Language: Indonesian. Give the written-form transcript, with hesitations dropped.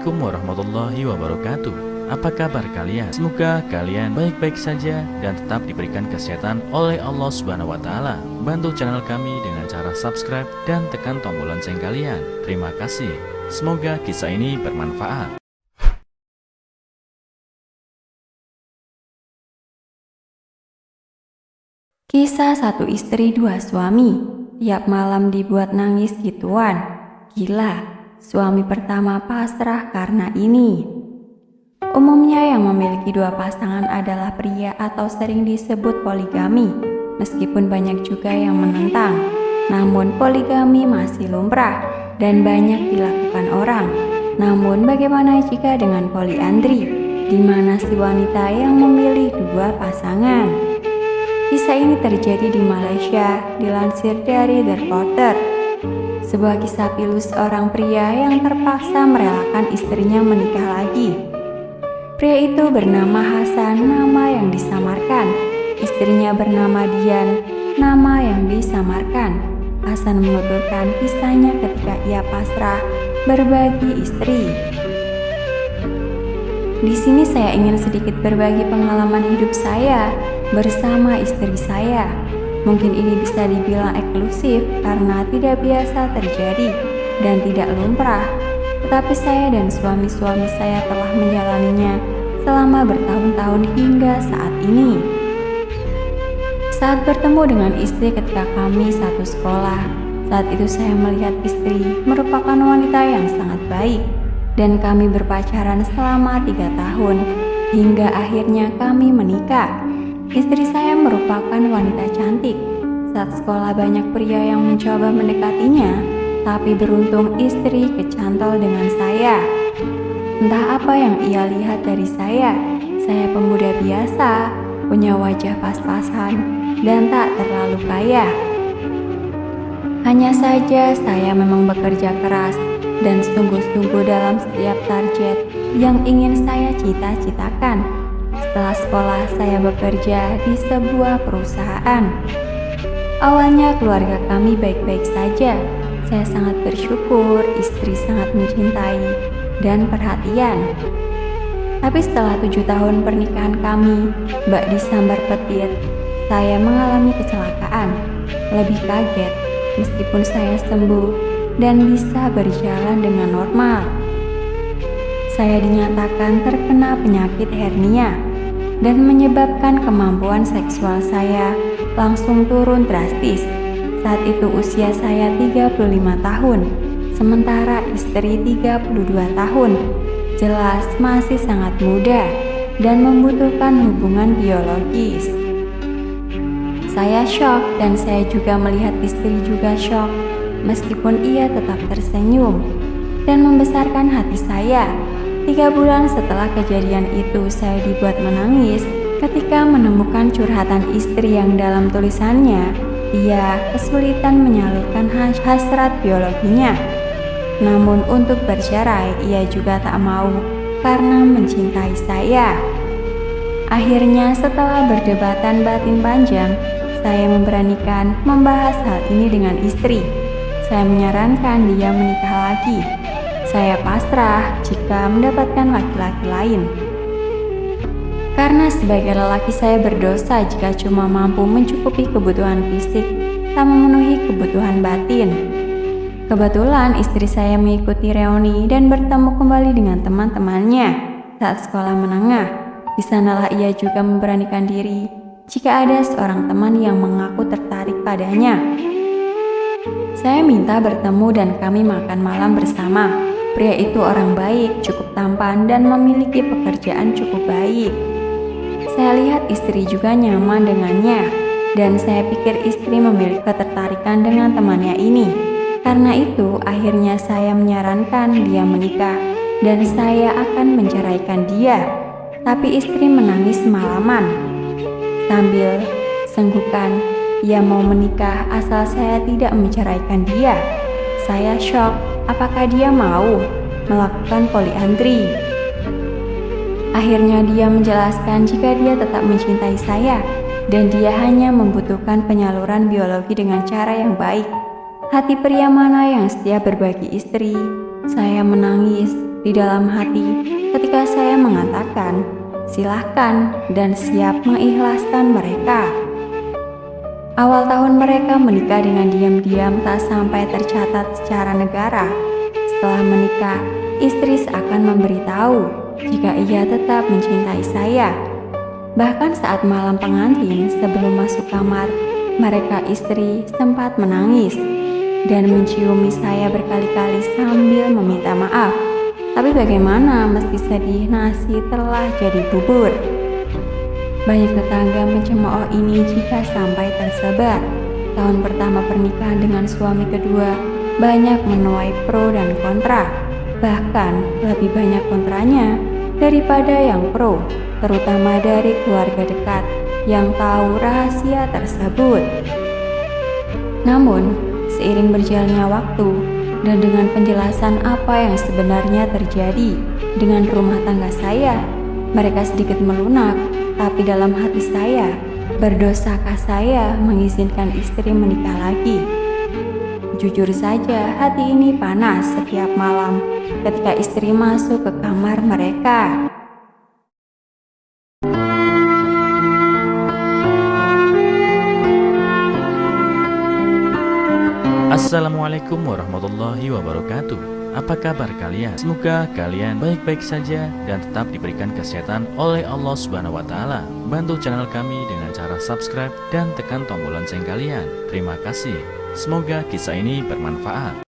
Assalamualaikum warahmatullahi wabarakatuh. Apa kabar kalian? Semoga kalian baik-baik saja dan tetap diberikan kesehatan oleh Allah Subhanahu wa taala. Bantu channel kami dengan cara subscribe dan tekan tombol lonceng kalian. Terima kasih. Semoga kisah ini bermanfaat. Kisah satu istri dua suami. Tiap malam dibuat nangis gituan. Gila, suami pertama pasrah karena ini. Umumnya yang memiliki dua pasangan adalah pria atau sering disebut poligami. Meskipun banyak juga yang menentang, namun poligami masih lumrah dan banyak dilakukan orang. Namun bagaimana jika dengan poliandri, di mana si wanita yang memilih dua pasangan? Kisah ini terjadi di Malaysia, dilansir dari The Reporter. Sebuah kisah pilu seorang pria yang terpaksa merelakan istrinya menikah lagi. Pria itu bernama Hasan, nama yang disamarkan. Istrinya bernama Dian, nama yang disamarkan. Hasan menuturkan kisahnya ketika ia pasrah berbagi istri. Di sini saya ingin sedikit berbagi pengalaman hidup saya bersama istri saya. Mungkin ini bisa dibilang eksklusif karena tidak biasa terjadi dan tidak lumrah. Tetapi saya dan suami-suami saya telah menjalaninya selama bertahun-tahun hingga saat ini. Saat bertemu dengan istri ketika kami satu sekolah, saat itu saya melihat istri merupakan wanita yang sangat baik. Dan kami berpacaran selama 3 tahun, hingga akhirnya kami menikah. Istri saya merupakan wanita cantik. Saat sekolah banyak pria yang mencoba mendekatinya, tapi beruntung istri kecantol dengan saya. Entah apa yang ia lihat dari saya pemuda biasa, punya wajah pas-pasan, dan tak terlalu kaya. Hanya saja saya memang bekerja keras dan sungguh-sungguh dalam setiap target yang ingin saya cita-citakan. Setelah sekolah saya bekerja di sebuah perusahaan. Awalnya keluarga kami baik-baik saja. Saya sangat bersyukur, istri sangat mencintai dan perhatian. Tapi setelah 7 tahun pernikahan kami, bak disambar petir, saya mengalami kecelakaan. Lebih kaget, meskipun saya sembuh dan bisa berjalan dengan normal. Saya dinyatakan terkena penyakit hernia dan menyebabkan kemampuan seksual saya langsung turun drastis. Saat itu usia saya 35 tahun, sementara istri 32 tahun. Jelas masih sangat muda dan membutuhkan hubungan biologis. Saya shock dan saya juga melihat istri juga shock. Meskipun ia tetap tersenyum dan membesarkan hati saya. 3 bulan setelah kejadian itu saya dibuat menangis ketika menemukan curhatan istri yang dalam tulisannya ia kesulitan menyalurkan hasrat biologinya. Namun untuk bercerai ia juga tak mau karena mencintai saya. Akhirnya setelah berdebatan batin panjang, saya memberanikan membahas hal ini dengan istri. Saya menyarankan dia menikah lagi. Saya pasrah jika mendapatkan laki-laki lain. Karena sebagai lelaki saya berdosa jika cuma mampu mencukupi kebutuhan fisik, tak memenuhi kebutuhan batin. Kebetulan istri saya mengikuti reuni dan bertemu kembali dengan teman-temannya saat sekolah menengah. Di sanalah ia juga memberanikan diri jika ada seorang teman yang mengaku tertarik padanya. Saya minta bertemu dan kami makan malam bersama. Pria itu orang baik, cukup tampan dan memiliki pekerjaan cukup baik. Saya lihat istri juga nyaman dengannya dan saya pikir istri memiliki ketertarikan dengan temannya ini. Karena itu akhirnya saya menyarankan dia menikah dan saya akan menceraikan dia. Tapi istri menangis semalaman sambil senggukan. Ia mau menikah asal saya tidak menceraikan dia. Saya shock, apakah dia mau melakukan poliandri? Akhirnya dia menjelaskan jika dia tetap mencintai saya dan dia hanya membutuhkan penyaluran biologi dengan cara yang baik. Hati pria mana yang setia berbagi istri? Saya menangis di dalam hati ketika saya mengatakan, "Silahkan," dan siap mengikhlaskan mereka. Awal tahun mereka menikah dengan diam-diam tak sampai tercatat secara negara. Setelah menikah, istri seakan memberitahu jika ia tetap mencintai saya. Bahkan saat malam pengantin sebelum masuk kamar, mereka istri sempat menangis dan menciumi saya berkali-kali sambil meminta maaf. Tapi bagaimana meski sedih, nasi telah jadi bubur. Banyak tetangga mencemooh ini jika sampai tersebar. Tahun pertama pernikahan dengan suami kedua banyak menuai pro dan kontra. Bahkan lebih banyak kontranya daripada yang pro, terutama dari keluarga dekat yang tahu rahasia tersebut. Namun, seiring berjalannya waktu dan dengan penjelasan apa yang sebenarnya terjadi dengan rumah tangga saya, mereka sedikit melunak. Tapi dalam hati saya, berdosakah saya mengizinkan istri menikah lagi? Jujur saja, hati ini panas setiap malam ketika istri masuk ke kamar mereka. Assalamualaikum warahmatullahi wabarakatuh. Apa kabar kalian? Semoga kalian baik-baik saja dan tetap diberikan kesehatan oleh Allah Subhanahu wa Ta'ala. Bantu channel kami dengan cara subscribe dan tekan tombol lonceng kalian. Terima kasih. Semoga kisah ini bermanfaat.